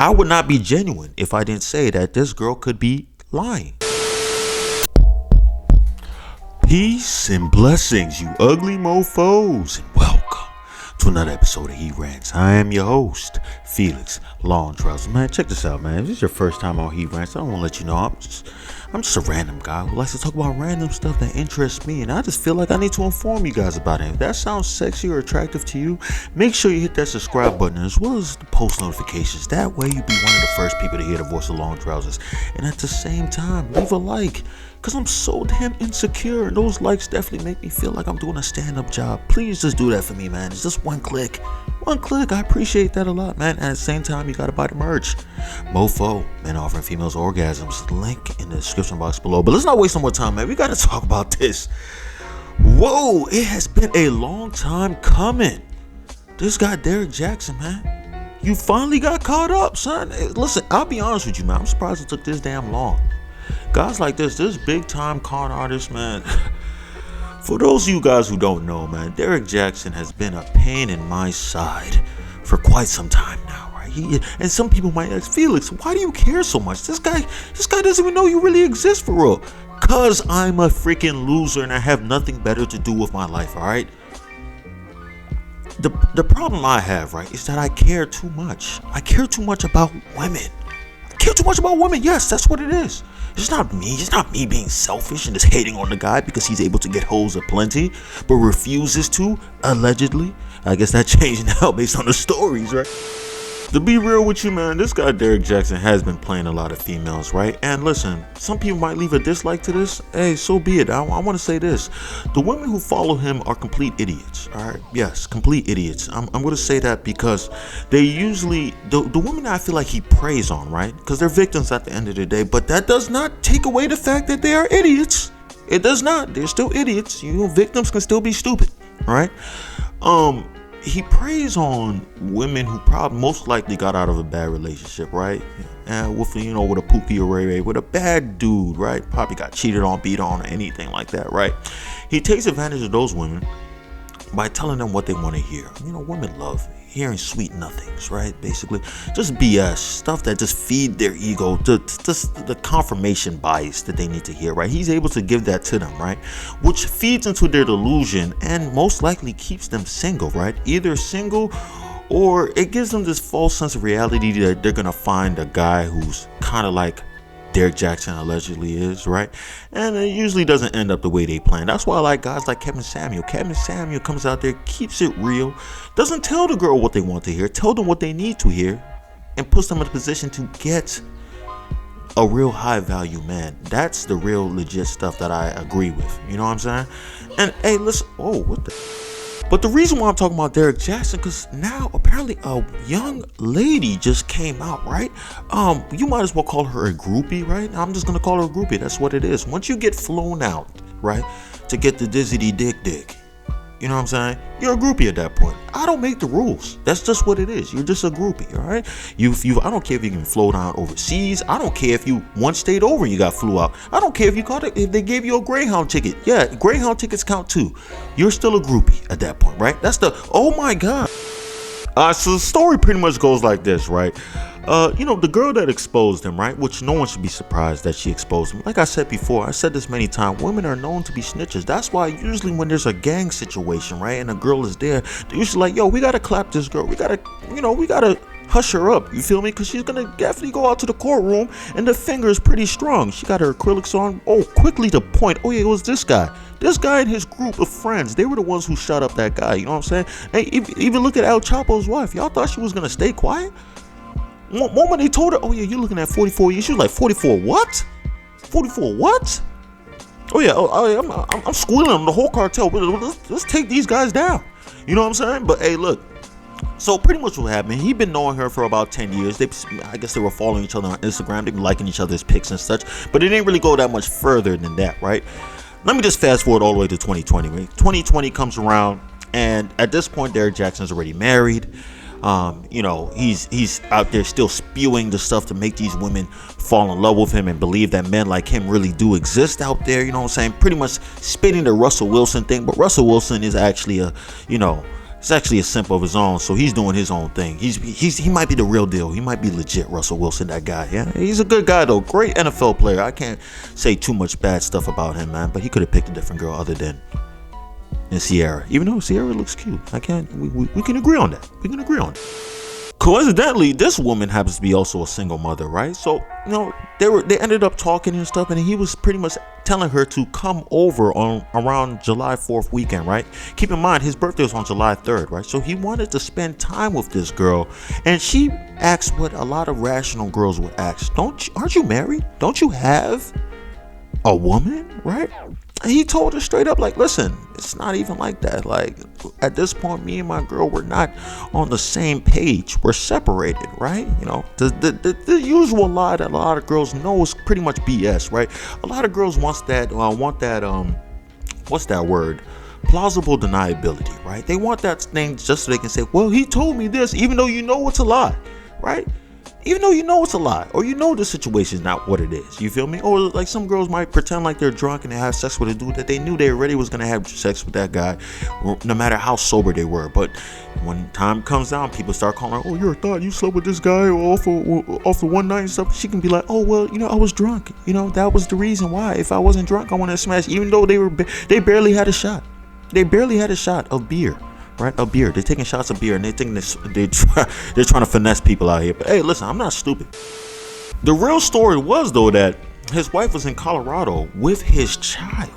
I would not be genuine if I didn't say that this girl could be lying. Peace and blessings, you ugly mofos, and welcome to another episode of He Rants. I am your host, Felix Long Trousers. Man, check this out, man. If this is your first time on He Rants, I want to let you know I'm just a random guy who likes to talk about random stuff that interests me, and I just feel like I need to inform you guys about it. If that sounds sexy or attractive to you, make sure you hit that subscribe button as well as the post notifications. That way you'll be one of the first people to hear the voice of Long Trousers. And at the same time, leave a like, because I'm so damn insecure, and those likes definitely make me feel like I'm doing a stand-up job. Please just do that for me, man. It's just one click. One click. I appreciate that a lot, man. At the same time, you gotta buy the merch. Mofo, men offering females orgasms. Link in the description box below. But let's not waste no more time, man. We gotta talk about this. Whoa, it has been a long time coming. This guy, Derrick Jaxn, man. You finally got caught up, son. Hey, listen, I'll be honest with you, man. I'm surprised it took this damn long. Guys like this big time con artist, man. For those of you guys who don't know, man, Derrick Jaxn has been a pain in my side for quite some time now, right? And some people might ask, Felix, why do you care so much? This guy doesn't even know you really exist for real. Cause I'm a freaking loser and I have nothing better to do with my life, all right? The problem I have, right, is that I care too much. I care too much about women. I care too much about women. Yes, that's what it is. It's not me being selfish and just hating on the guy because he's able to get hoes aplenty, but refuses to, allegedly. I guess that changed now based on the stories, right? To be real with you, man, this guy Derrick Jaxn has been playing a lot of females, right? And listen, some people might leave a dislike to this. Hey, so be it. I want to say this. The women who follow him are complete idiots, all right? Yes, complete idiots. I'm going to say that because they usually, the women that I feel like he preys on, right? Because they're victims at the end of the day, but that does not take away the fact that they are idiots. It does not. They're still idiots. You know, victims can still be stupid, all right? He preys on women who probably most likely got out of a bad relationship, right? With a Pookie or Ray Ray, with a bad dude, right? Probably got cheated on, beat on, or anything like that, right? He takes advantage of those women by telling them what they want to hear. You know, women love hearing sweet nothings, right? Basically, just BS, stuff that just feed their ego, just the confirmation bias that they need to hear, right? He's able to give that to them, right? Which feeds into their delusion and most likely keeps them single, right? Either single or it gives them this false sense of reality that they're gonna find a guy who's kind of like Derrick Jaxn allegedly is, right? And it usually doesn't end up the way they plan. That's why I like guys like Kevin Samuel. Kevin Samuel comes out there, keeps it real, doesn't tell the girl what they want to hear, tell them what they need to hear, and puts them in a position to get a real high value man. That's the real legit stuff that I agree with. You know what I'm saying? And hey, listen, But the reason why I'm talking about Derrick Jaxn, because now apparently a young lady just came out, right? You might as well call her a groupie, right? I'm just gonna call her a groupie. That's what it is. Once you get flown out, right, to get the dizzity dick, you know what I'm saying? You're a groupie at that point. I don't make the rules. That's just what it is. You're just a groupie, all right? I don't care if you can flow down overseas. I don't care if you once stayed over and you got flew out. I don't care if they gave you a Greyhound ticket. Yeah, Greyhound tickets count too. You're still a groupie at that point, right? Oh my God. So the story pretty much goes like this, right? The girl that exposed him, right? Which no one should be surprised that she exposed him. Like I said before, I said this many times, women are known to be snitches. That's why usually when there's a gang situation, right, and a girl is there, they're usually like, yo, we gotta clap this girl. We gotta hush her up. You feel me? Because she's gonna definitely go out to the courtroom, and the finger is pretty strong. She got her acrylics on. Oh, quickly to point. Oh yeah, it was this guy. This guy and his group of friends, they were the ones who shot up that guy. You know what I'm saying? Hey, even look at El Chapo's wife. Y'all thought she was gonna stay quiet? Moment they told her, oh yeah, you're looking at 44 years. She was like, 44 what? 44 what? Oh yeah, I'm squealing them, the whole cartel. Let's take these guys down. You know what I'm saying? But hey, look. So pretty much what happened, he'd been knowing her for about 10 years. I guess they were following each other on Instagram. They'd been liking each other's pics and such. But it didn't really go that much further than that, right? Let me just fast forward all the way to 2020. Right? 2020 comes around, and at this point, Derrick Jaxn's already married. He's out there still spewing the stuff to make these women fall in love with him and believe that men like him really do exist out there. You know what I'm saying? Pretty much spitting the Russell Wilson thing, but Russell Wilson is actually a, He's actually a simp of his own, so he's doing his own thing. He might be the real deal. He might be legit Russell Wilson, that guy. Yeah, he's a good guy though. Great NFL player. I can't say too much bad stuff about him, man. But he could have picked a different girl other than Sierra. Even though Sierra looks cute, I can't. We can agree on that. We can agree on it. Coincidentally, this woman happens to be also a single mother, right? So, they ended up talking and stuff, and he was pretty much telling her to come over on around July 4th weekend, right? Keep in mind, his birthday was on July 3rd, right? So he wanted to spend time with this girl, and she asked what a lot of rational girls would ask. Aren't you married? Don't you have a woman, right? And he told her straight up, like, listen, it's not even like that. Like, at this point, me and my girl, we're not on the same page. We're separated, right? The usual lie that a lot of girls know is pretty much BS, right? A lot of girls want that, what's that word? Plausible deniability, right? They want that thing just so they can say, well, he told me this, even though you know it's a lie, right? Even though you know it's a lie, or you know the situation is not what it is, you feel me? Or like some girls might pretend like they're drunk and they have sex with a dude that they knew they already was gonna have sex with that guy, no matter how sober they were. But when time comes down, people start calling her, oh, you're a thought, you slept with this guy off the one night and stuff. She can be like, oh, well, I was drunk. That was the reason why. If I wasn't drunk, I wanted to smash. Even though they barely had a shot. They barely had a shot of beer. Right, a beer. They're taking shots of beer and they think they're trying to finesse people out here. But hey, listen, I'm not stupid. The real story was though that his wife was in Colorado with his child.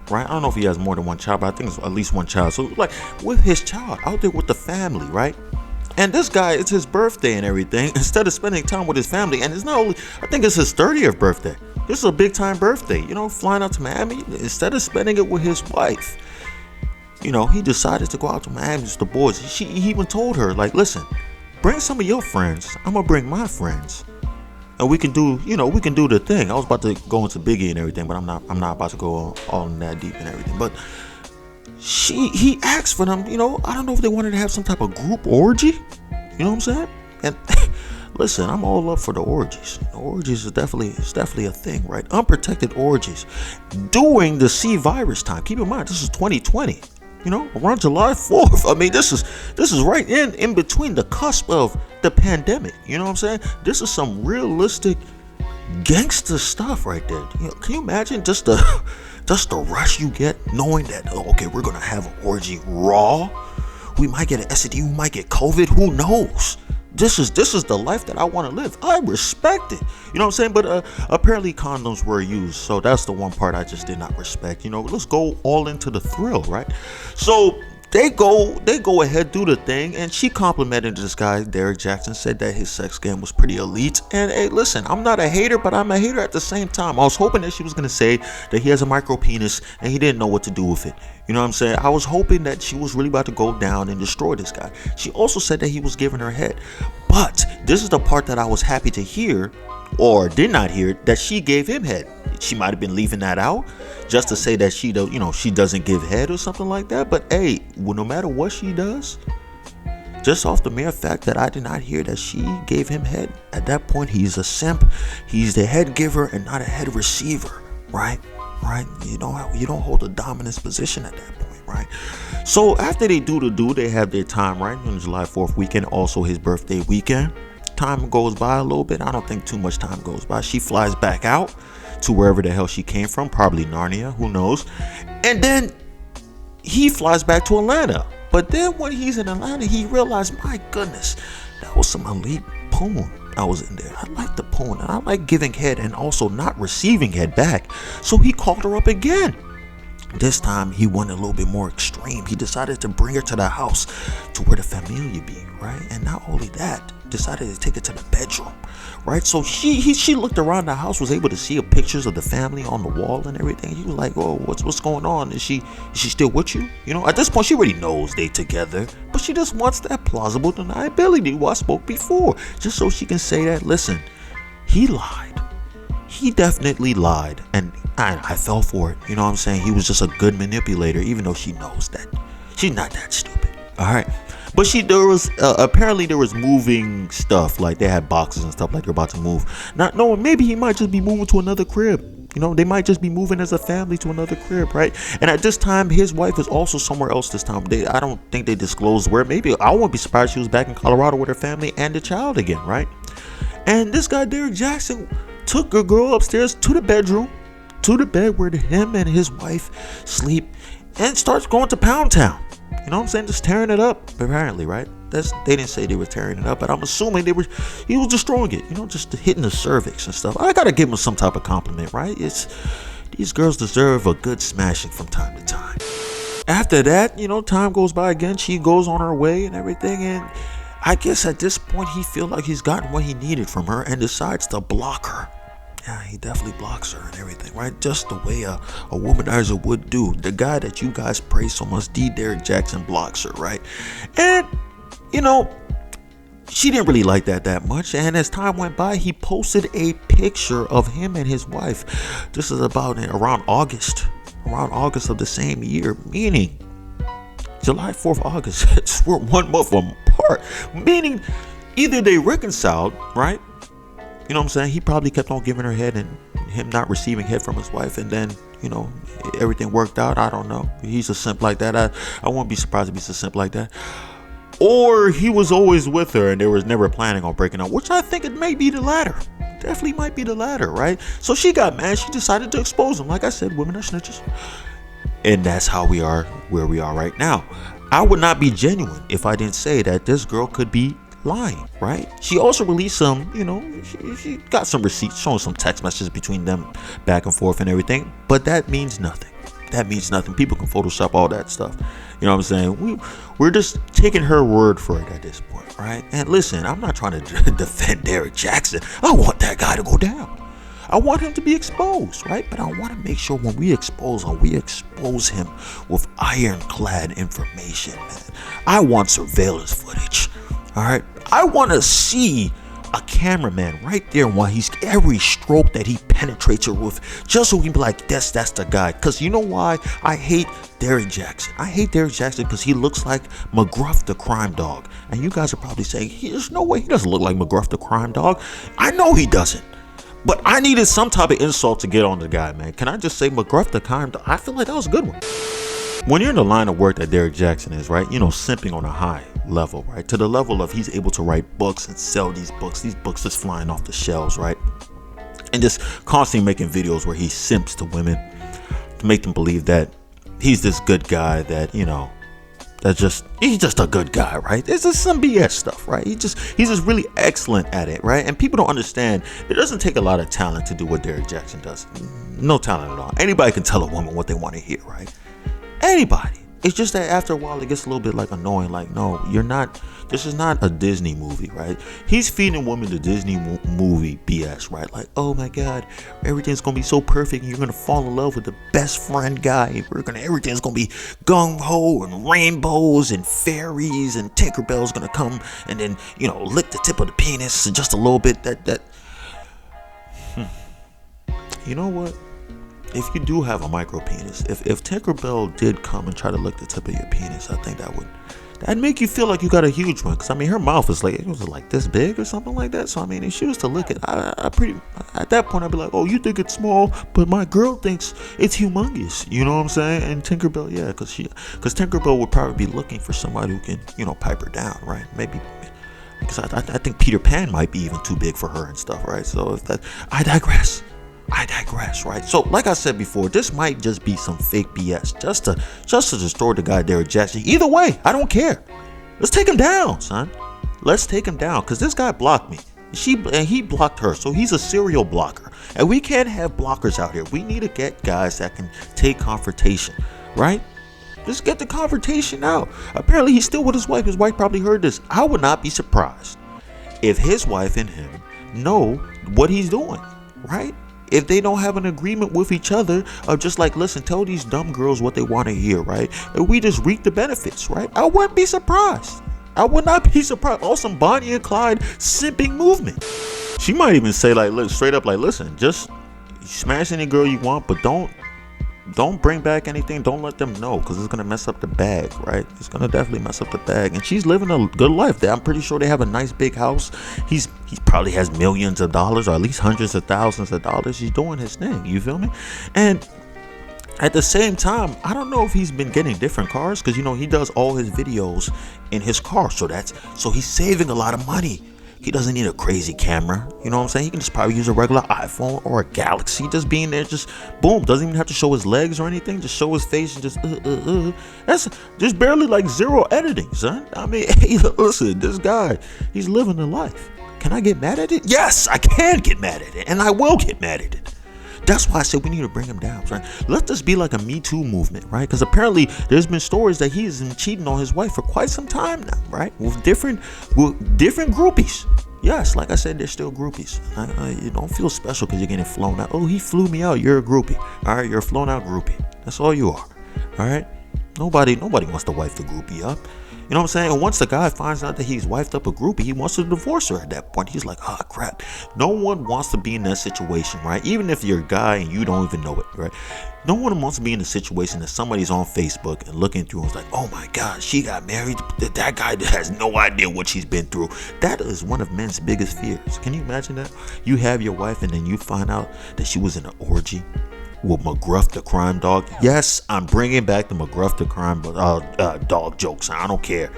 Right, I don't know if he has more than one child, but I think it's at least one child. So like with his child out there with the family, right? And this guy, it's his birthday and everything. Instead of spending time with his family, and it's not only, I think it's his 30th birthday. This is a big time birthday. Flying out to Miami instead of spending it with his wife. He decided to go out to Miami with the boys. He even told her, like, listen, bring some of your friends. I'm gonna bring my friends, and we can do the thing. I was about to go into Biggie and everything, but I'm not about to go all in that deep and everything. But he asked for them. I don't know if they wanted to have some type of group orgy. You know what I'm saying? And listen, I'm all up for the orgies. The orgies is definitely a thing, right? Unprotected orgies during the C virus time. Keep in mind, this is 2020. Around July 4th. I mean, this is right in between the cusp of the pandemic. You know what I'm saying? This is some realistic gangster stuff right there. Can you imagine just the rush you get knowing that, okay, we're gonna have an orgy raw. We might get an STD, we might get COVID, who knows? This is the life that I want to live. I respect it. You know what I'm saying? But apparently condoms were used. So that's the one part I just did not respect. Let's go all into the thrill, right? So they go ahead, do the thing, and she complimented this guy, Derrick Jaxn, said that his sex game was pretty elite. And hey, listen, I'm not a hater, but I'm a hater at the same time. I was hoping that she was gonna say that he has a micro penis and he didn't know what to do with it. You know what I'm saying? I was hoping that she was really about to go down and destroy this guy. She also said that he was giving her head. But this is the part that I was happy to hear, or did not hear, that she gave him head. She might have been leaving that out just to say that she doesn't give head or something like that. But hey, no matter what she does, just off the mere fact that I did not hear that she gave him head, at that point he's a simp. He's the head giver and not a head receiver, right? You don't hold a dominance position at that point, right? So after they they have their time, right? On July 4th weekend, also his birthday weekend. Time goes by a little bit. I don't think too much time goes by. She flies back out to wherever the hell she came from, probably Narnia, who knows? And then he flies back to Atlanta. But then when he's in Atlanta, he realized, my goodness, that was some elite poon I was in there. I like the poon, and I like giving head and also not receiving head back. So he called her up again. This time he went a little bit more extreme. He decided to bring her to the house to where the familia be, right? And not only that, decided to take her to the bedroom, right? So she looked around the house, was able to see pictures of the family on the wall and everything. He was like, oh, what's going on? Is she still with you? At this point she already knows they together, but she just wants that plausible deniability what I spoke before, just so she can say that, listen, he lied. He definitely lied, and I fell for it. You know what I'm saying? He was just a good manipulator, even though she knows that she's not that stupid. All right. But apparently there was moving stuff, like they had boxes and stuff like they're about to move. Not knowing, maybe he might just be moving to another crib. You know, they might just be moving as a family to another crib, right? And at this time, his wife is also somewhere else this time. I don't think they disclosed where. Maybe I won't be surprised she was back in Colorado with her family and the child again, right? And this guy, Derrick Jaxn, took a girl upstairs to the bedroom, to the bed where him and his wife sleep, and starts going to Pound Town. You know what I'm saying? Just tearing it up, apparently, right? They didn't say they were tearing it up, but I'm assuming he was destroying it, you know, just hitting the cervix and stuff. I gotta give him some type of compliment, right? These girls deserve a good smashing from time to time. After that, you know, time goes by again. She goes on her way and everything, and I guess at this point he feels like he's gotten what he needed from her and decides to block her. Yeah, he definitely blocks her and everything, right? Just the way a womanizer would do. The guy that you guys praise so much, Derrick Jaxn, blocks her, right? And, you know, she didn't really like that much. And as time went by, he posted a picture of him and his wife. This is about around August of the same year, meaning July 4th, August. We're 1 month apart, meaning either they reconciled, right? You know what I'm saying? He probably kept on giving her head and him not receiving head from his wife, and then, you know, everything worked out. I don't know. He's a simp like that. I wouldn't be surprised if he's a simp like that. Or he was always with her and they was never planning on breaking up, which I think it may be the latter. Definitely might be the latter, right? So she got mad. She decided to expose him. Like I said, women are snitches. And that's how we are where we are right now. I would not be genuine if I didn't say that this girl could be lying, right? She also released some, you know, she got some receipts showing some text messages between them back and forth and everything, but that means nothing. That means nothing. People can Photoshop all that stuff. You know what I'm saying? We're just taking her word for it at this point, right? And listen, I'm not trying to defend Derrick Jaxn. I want that guy to go down. I want him to be exposed, right? But I want to make sure when we expose him with ironclad information, man. I want surveillance footage. All right, I want to see a cameraman right there while he's every stroke that he penetrates her with, just so he can be like, that's the guy. Because you know why I hate Derrick Jaxn? I hate Derrick Jaxn because he looks like McGruff the crime dog. And you guys are probably saying, there's no way he doesn't look like McGruff the crime dog. I know he doesn't. But I needed some type of insult to get on the guy, man. Can I just say McGruff the crime dog? I feel like that was a good one. When you're in the line of work that Derrick Jaxn is, right, you know, simping on a high level, right, to the level of he's able to write books and sell these books just flying off the shelves, right, and just constantly making videos where he simps to women to make them believe that he's this good guy, that, you know, he's just a good guy, right? It's just some BS stuff, right? He's just really excellent at it, right? And people don't understand, it doesn't take a lot of talent to do what Derrick Jaxn does. No talent at all. Anybody can tell a woman what they want to hear, right? Anybody. It's just that after a while it gets a little bit like annoying. Like, no, this is not a Disney movie, right? He's feeding women the Disney movie BS, right? Like, oh my God, everything's gonna be so perfect and you're gonna fall in love with the best friend guy. Everything's gonna be gung-ho and rainbows and fairies, and Tinkerbell's gonna come and then, you know, lick the tip of the penis and just a little bit. You know what? If you do have a micro penis, if Tinkerbell did come and try to lick the tip of your penis, I think that'd make you feel like you got a huge one. Cause I mean, her mouth is like, it was like this big or something like that. So I mean, if she was to lick it, at that point I'd be like, oh, you think it's small, but my girl thinks it's humongous. You know what I'm saying? And Tinkerbell, yeah, cause Tinkerbell would probably be looking for somebody who can, you know, pipe her down, right? Maybe. Because I think Peter Pan might be even too big for her and stuff, right? So I digress, right? So like I said before, this might just be some fake BS just to destroy the guy Derrick Jaxn. Either way, I don't care. Let's take him down, son. Let's take him down, because this guy blocked me. He blocked her, so he's a serial blocker. And we can't have blockers out here. We need to get guys that can take confrontation, right? Just get the confrontation out. Apparently he's still with his wife. His wife probably heard this. I would not be surprised if his wife and him know what he's doing, right? If they don't have an agreement with each other of just like, listen, tell these dumb girls what they want to hear, right? And we just reap the benefits, right? I wouldn't be surprised. I would not be surprised. On some Bonnie and Clyde simping movement. She might even say, like, look, straight up, like, listen, just smash any girl you want, but don't don't bring back anything. Don't let them know, because it's gonna mess up the bag, right? It's gonna definitely mess up the bag. And she's living a good life. I'm pretty sure they have a nice big house. He probably has millions of dollars, or at least hundreds of thousands of dollars. He's doing his thing. You feel me? And at the same time, I don't know if he's been getting different cars, because he does all his videos in his car. So he's saving a lot of money. He doesn't need a crazy camera. You know what I'm saying? He can just probably use a regular iPhone or a Galaxy. Just being there, just boom. Doesn't even have to show his legs or anything. Just show his face and just That's just barely like zero editing, son. I mean, hey, listen, this guy, he's living a life. Can I get mad at it? Yes, I can get mad at it, and I will get mad at it. That's why I said we need to bring him down, right? Let this be like a Me Too movement, right? Because apparently there's been stories that he has been cheating on his wife for quite some time now, right? With different groupies. Yes, like I said, they're still groupies. You don't feel special because you're getting flown out. Oh, he flew me out. You're a groupie. All right, you're a flown out groupie. That's all you are. All right. Nobody wants to wife the groupie up. You know what I'm saying? And once the guy finds out that he's wifed up a groupie, he wants to divorce her at that point. He's like, oh, crap. No one wants to be in that situation, right? Even if you're a guy and you don't even know it, right? No one wants to be in a situation that somebody's on Facebook and looking through and is like, oh my God, she got married. That guy has no idea what she's been through. That is one of men's biggest fears. Can you imagine that? You have your wife and then you find out that she was in an orgy with McGruff the crime dog. Yes, I'm bringing back the McGruff the crime dog jokes. I don't care.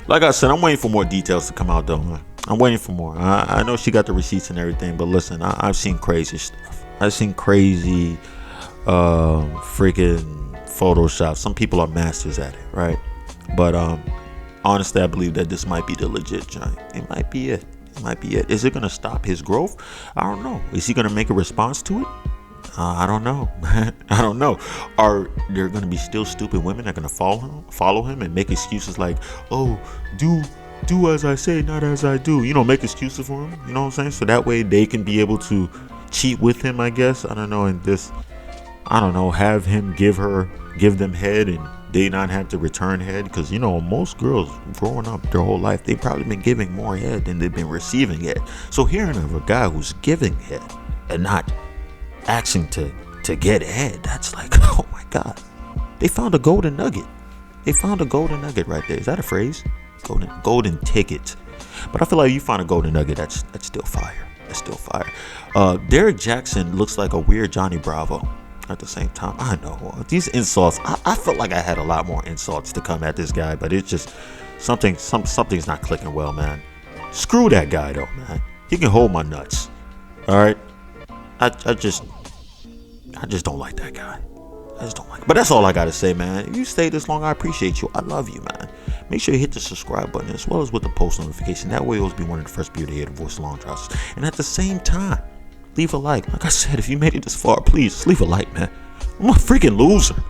Like I said, I'm waiting for more details to come out though. I'm waiting for more. I know she got the receipts and everything, but listen, I've seen crazy stuff. I've seen crazy freaking Photoshop. Some people are masters at it, right? But honestly, I believe that this might be the legit joint. It might be it. It might be it. Is it gonna stop his growth? I don't know. Is he gonna make a response to it? I don't know. I don't know. Are there going to be still stupid women that are going to follow him and make excuses like, oh, do as I say, not as I do. Make excuses for him. You know what I'm saying? So that way they can be able to cheat with him, I guess. I don't know. And have him give them head and they not have to return head. Because, most girls growing up their whole life, they've probably been giving more head than they've been receiving head. So hearing of a guy who's giving head and not asking to get head, that's like, oh my God, they found a golden nugget. They found a golden nugget right there. Is that a phrase? Golden ticket. But I feel like you find a golden nugget, that's still fire. That's still fire. Derrick Jaxn looks like a weird Johnny Bravo at the same time. I know these insults. I felt like I had a lot more insults to come at this guy, but it's just something's not clicking well, man. Screw that guy though, man. He can hold my nuts. All right. I just don't like that guy. I just don't like it. But that's all I gotta say, man. If you stay this long, I appreciate you. I love you, man. Make sure you hit the subscribe button as well as with the post notification. That way you'll always be one of the first people to hear the voice of long trousers. And at the same time, leave a like. Like I said, if you made it this far, please just leave a like, man. I'm a freaking loser.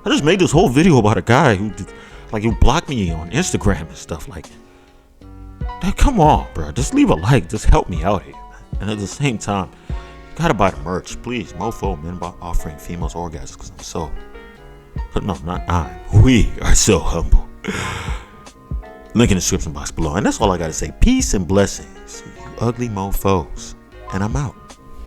I just made this whole video about a guy who blocked me on Instagram and stuff. Like, come on, bro. Just leave a like. Just help me out here, man. And at the same time, gotta buy the merch, please. Mofo Men offering females orgasms, because I'm so, but no, not I. We are so humble. Link in the description box below. And that's all I gotta say. Peace and blessings, you ugly mofos. And I'm out.